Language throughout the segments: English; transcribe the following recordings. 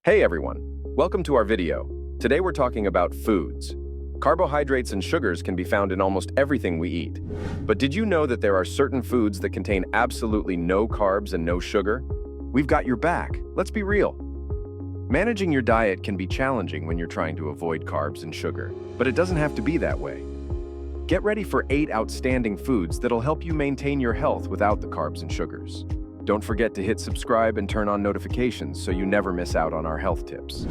Hey everyone, welcome to our video. Today we're talking about foods. Carbohydrates and sugars can be found in almost everything we eat. But did you know that there are certain foods that contain absolutely no carbs and no sugar? We've got your back, let's be real. Managing your diet can be challenging when you're trying to avoid carbs and sugar, but it doesn't have to be that way. Get ready for 8 outstanding foods that'll help you maintain your health without the carbs and sugars. Don't forget to hit subscribe and turn on notifications so you never miss out on our health tips.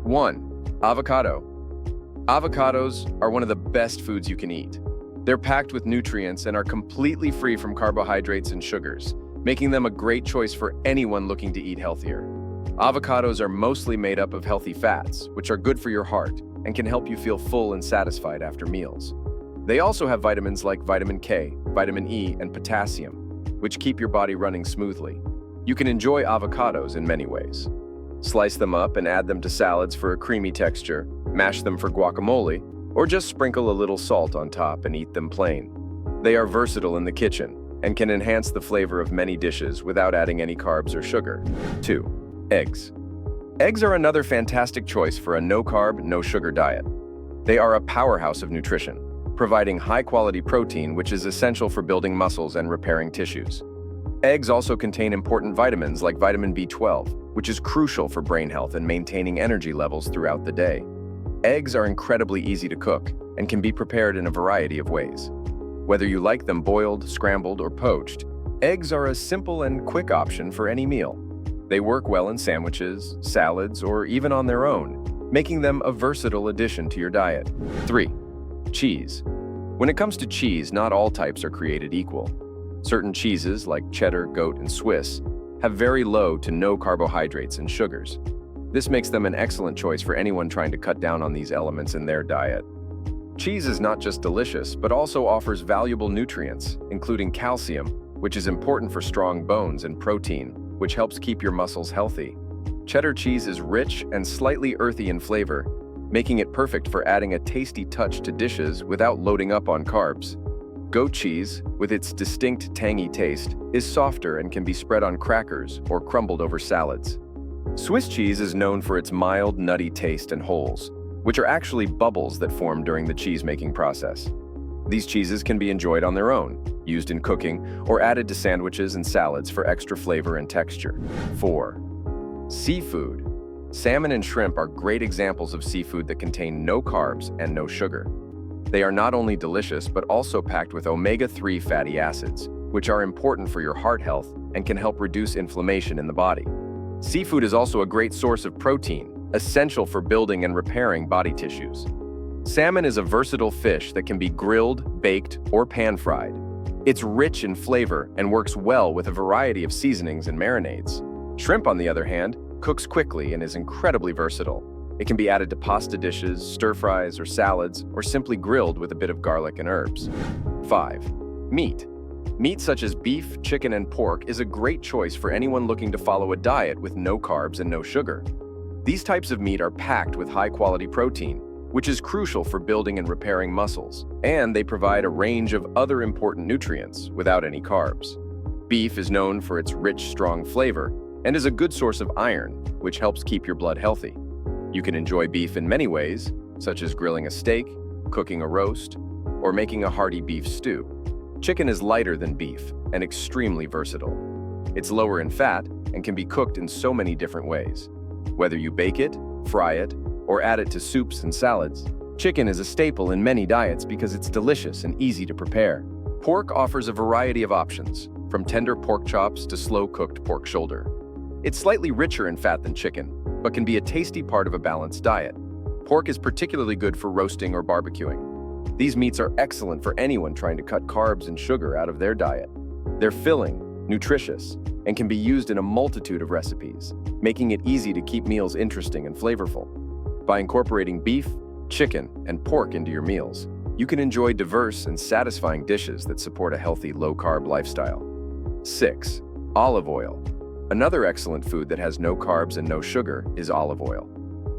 1. Avocado. Avocados are one of the best foods you can eat. They're packed with nutrients and are completely free from carbohydrates and sugars, making them a great choice for anyone looking to eat healthier. Avocados are mostly made up of healthy fats, which are good for your heart and can help you feel full and satisfied after meals. They also have vitamins like vitamin K, vitamin E, and potassium, which keep your body running smoothly. You can enjoy avocados in many ways. Slice them up and add them to salads for a creamy texture, mash them for guacamole, or just sprinkle a little salt on top and eat them plain. They are versatile in the kitchen and can enhance the flavor of many dishes without adding any carbs or sugar. 2. Eggs. Eggs are another fantastic choice for a no-carb, no-sugar diet. They are a powerhouse of nutrition, providing high-quality protein which is essential for building muscles and repairing tissues. Eggs also contain important vitamins like vitamin B12, which is crucial for brain health and maintaining energy levels throughout the day. Eggs are incredibly easy to cook and can be prepared in a variety of ways. Whether you like them boiled, scrambled, or poached, eggs are a simple and quick option for any meal. They work well in sandwiches, salads, or even on their own, making them a versatile addition to your diet. 3. Cheese. When it comes to cheese, not all types are created equal. Certain cheeses, like cheddar, goat, and Swiss, have very low to no carbohydrates and sugars. This makes them an excellent choice for anyone trying to cut down on these elements in their diet. Cheese is not just delicious, but also offers valuable nutrients, including calcium, which is important for strong bones, and protein, which helps keep your muscles healthy. Cheddar cheese is rich and slightly earthy in flavor, making it perfect for adding a tasty touch to dishes without loading up on carbs. Goat cheese, with its distinct tangy taste, is softer and can be spread on crackers or crumbled over salads. Swiss cheese is known for its mild, nutty taste and holes, which are actually bubbles that form during the cheese-making process. These cheeses can be enjoyed on their own, used in cooking, or added to sandwiches and salads for extra flavor and texture. 4. Seafood. Salmon and shrimp are great examples of seafood that contain no carbs and no sugar. They are not only delicious, but also packed with omega-3 fatty acids, which are important for your heart health and can help reduce inflammation in the body. Seafood is also a great source of protein, essential for building and repairing body tissues. Salmon is a versatile fish that can be grilled, baked, or pan-fried. It's rich in flavor and works well with a variety of seasonings and marinades. Shrimp, on the other hand, cooks quickly and is incredibly versatile. It can be added to pasta dishes, stir-fries, or salads, or simply grilled with a bit of garlic and herbs. 5. Meat. Meat such as beef, chicken, and pork is a great choice for anyone looking to follow a diet with no carbs and no sugar. These types of meat are packed with high-quality protein, which is crucial for building and repairing muscles, and they provide a range of other important nutrients without any carbs. Beef is known for its rich, strong flavor, and is a good source of iron, which helps keep your blood healthy. You can enjoy beef in many ways, such as grilling a steak, cooking a roast, or making a hearty beef stew. Chicken is lighter than beef and extremely versatile. It's lower in fat and can be cooked in so many different ways. Whether you bake it, fry it, or add it to soups and salads, chicken is a staple in many diets because it's delicious and easy to prepare. Pork offers a variety of options, from tender pork chops to slow-cooked pork shoulder. It's slightly richer in fat than chicken, but can be a tasty part of a balanced diet. Pork is particularly good for roasting or barbecuing. These meats are excellent for anyone trying to cut carbs and sugar out of their diet. They're filling, nutritious, and can be used in a multitude of recipes, making it easy to keep meals interesting and flavorful. By incorporating beef, chicken, and pork into your meals, you can enjoy diverse and satisfying dishes that support a healthy, low-carb lifestyle. 6. Olive oil. Another excellent food that has no carbs and no sugar is olive oil.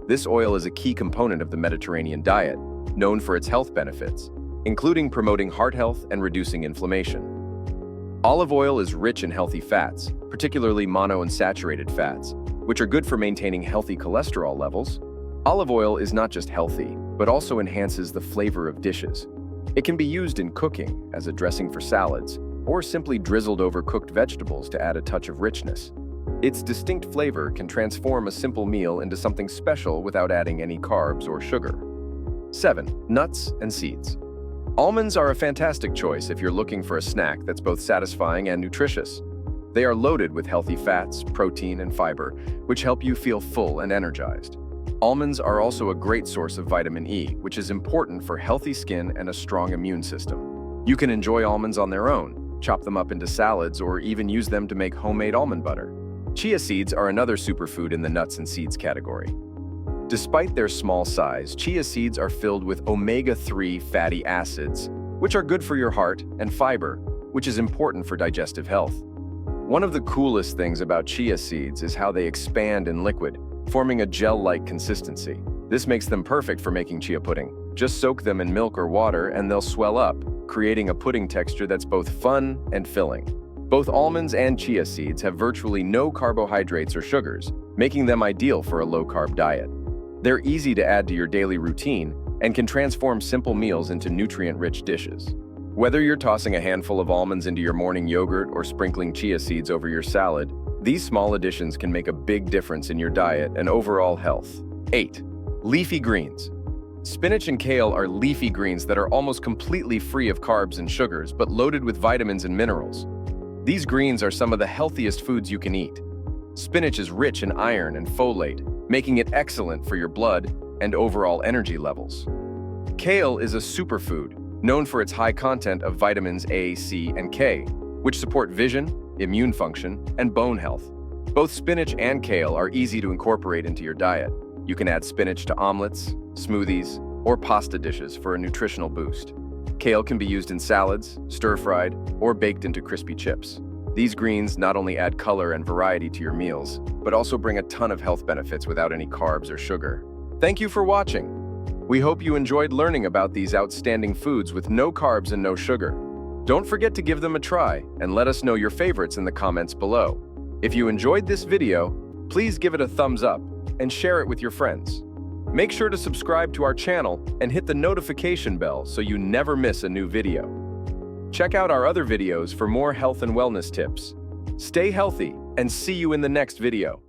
This oil is a key component of the Mediterranean diet, known for its health benefits, including promoting heart health and reducing inflammation. Olive oil is rich in healthy fats, particularly monounsaturated fats, which are good for maintaining healthy cholesterol levels. Olive oil is not just healthy, but also enhances the flavor of dishes. It can be used in cooking, as a dressing for salads, or simply drizzled over cooked vegetables to add a touch of richness. Its distinct flavor can transform a simple meal into something special without adding any carbs or sugar. 7. Nuts and seeds. Almonds are a fantastic choice if you're looking for a snack that's both satisfying and nutritious. They are loaded with healthy fats, protein, and fiber, which help you feel full and energized. Almonds are also a great source of vitamin E, which is important for healthy skin and a strong immune system. You can enjoy almonds on their own, chop them up into salads, or even use them to make homemade almond butter. Chia seeds are another superfood in the nuts and seeds category. Despite their small size, chia seeds are filled with omega-3 fatty acids, which are good for your heart, and fiber, which is important for digestive health. One of the coolest things about chia seeds is how they expand in liquid, forming a gel-like consistency. This makes them perfect for making chia pudding. Just soak them in milk or water and they'll swell up, creating a pudding texture that's both fun and filling. Both almonds and chia seeds have virtually no carbohydrates or sugars, making them ideal for a low-carb diet. They're easy to add to your daily routine and can transform simple meals into nutrient-rich dishes. Whether you're tossing a handful of almonds into your morning yogurt or sprinkling chia seeds over your salad, these small additions can make a big difference in your diet and overall health. 8. Leafy greens. Spinach and kale are leafy greens that are almost completely free of carbs and sugars, but loaded with vitamins and minerals. These greens are some of the healthiest foods you can eat. Spinach is rich in iron and folate, making it excellent for your blood and overall energy levels. Kale is a superfood, known for its high content of vitamins A, C, and K, which support vision, immune function, and bone health. Both spinach and kale are easy to incorporate into your diet. You can add spinach to omelets, smoothies, or pasta dishes for a nutritional boost. Kale can be used in salads, stir-fried, or baked into crispy chips. These greens not only add color and variety to your meals, but also bring a ton of health benefits without any carbs or sugar. Thank you for watching. We hope you enjoyed learning about these outstanding foods with no carbs and no sugar. Don't forget to give them a try and let us know your favorites in the comments below. If you enjoyed this video, please give it a thumbs up and share it with your friends. Make sure to subscribe to our channel and hit the notification bell so you never miss a new video. Check out our other videos for more health and wellness tips. Stay healthy and see you in the next video.